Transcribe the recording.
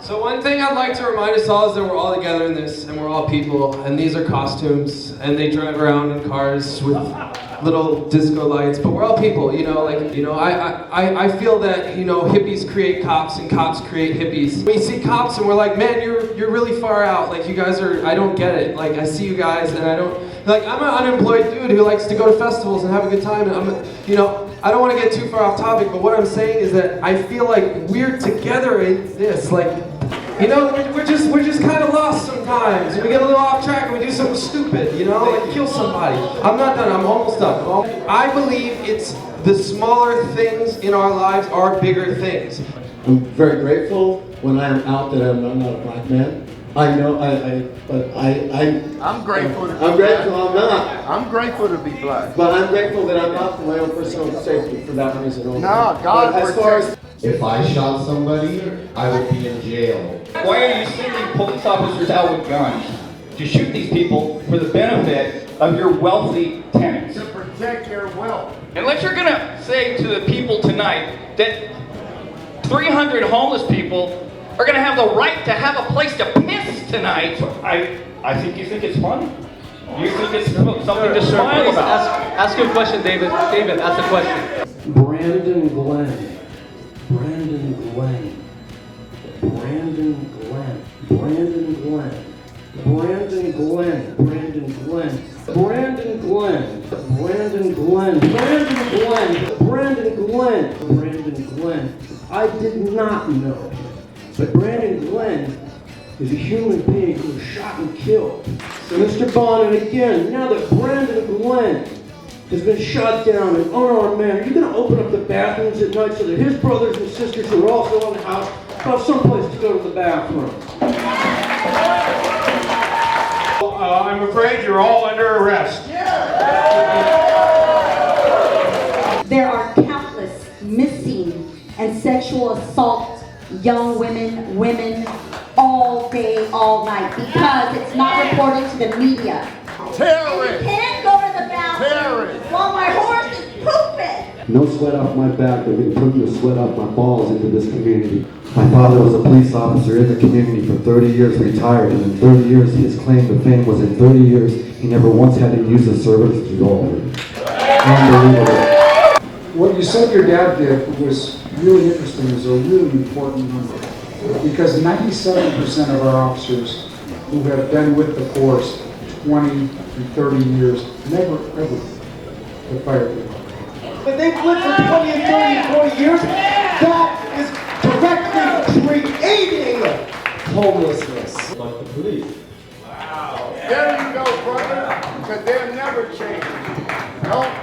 So one thing I'd like to remind us all is that we're all together in this, and we're all people, and these are costumes, and they drive around in cars with little disco lights, but we're all people, you know, like, you know, I feel that, you know, hippies create cops and cops create hippies. We see cops and we're like, man, you're really far out, like, you guys are, I don't get it, like, I see you guys and I don't, like, I'm an unemployed dude who likes to go to festivals and have a good time, and I'm, you know, I don't want to get too far off topic, but what I'm saying is that I feel like we're together in this, like, you know, we're just kind of lost sometimes. We get a little off track and we do something stupid, you know, like kill somebody. I'm not done, I'm almost done. I believe it's the smaller things in our lives are bigger things. I'm very grateful when I am out that I'm not a black man. I know, I'm grateful to be I'm grateful black. I'm not. I'm grateful to be black. But I'm grateful that I'm not for my own personal safety for that reason only. No, God But as far as if I shot somebody, I would be in jail. Why are you sending police officers out with guns to shoot these people for the benefit of your wealthy tenants? to protect their wealth. Unless you're gonna say to the people tonight that 300 homeless people are gonna have the right to have a place to piss tonight, I think you think it's funny. You think it's something to smile about. Ask a question, David. David, ask a question. Brendon Glenn. Brendon Glenn. Brendon Glenn. Brendon Glenn. Brendon Glenn. Brendon Glenn. Brendon Glenn. Brendon Glenn. Brendon Glenn. Brendon Glenn. Brendon Glenn. I did not know him. But Brendon Glenn is a human being who was shot and killed. So Mr. Bond, and again, now that Brendon Glenn has been shot down in unarmed manner, are you going to open up the bathrooms at night so that his brothers and sisters who are also in the house have someplace to go to the bathroom? I'm afraid you're all under arrest. There are countless missing and sexual assault young women, all day, all night, because it's not reported to the media. Terrorists! You can't go to the bathroom Terrorists! while my horse is pooping. no sweat off my back, but we put the sweat off my balls into this community. My father was a police officer in the community for 30 years, retired, and in 30 years his claim to fame was in 30 years he never once had to use a service revolver. Unbelievable. What you said your dad did was really interesting. It was a really important number. Because 97% of our officers who have been with the force 20 and 30 years never ever get fired. But they've lived for 20 and 30 and 40 years. That is directly creating homelessness. Like the police. Wow. There you go, brother. Because they'll never change. Don't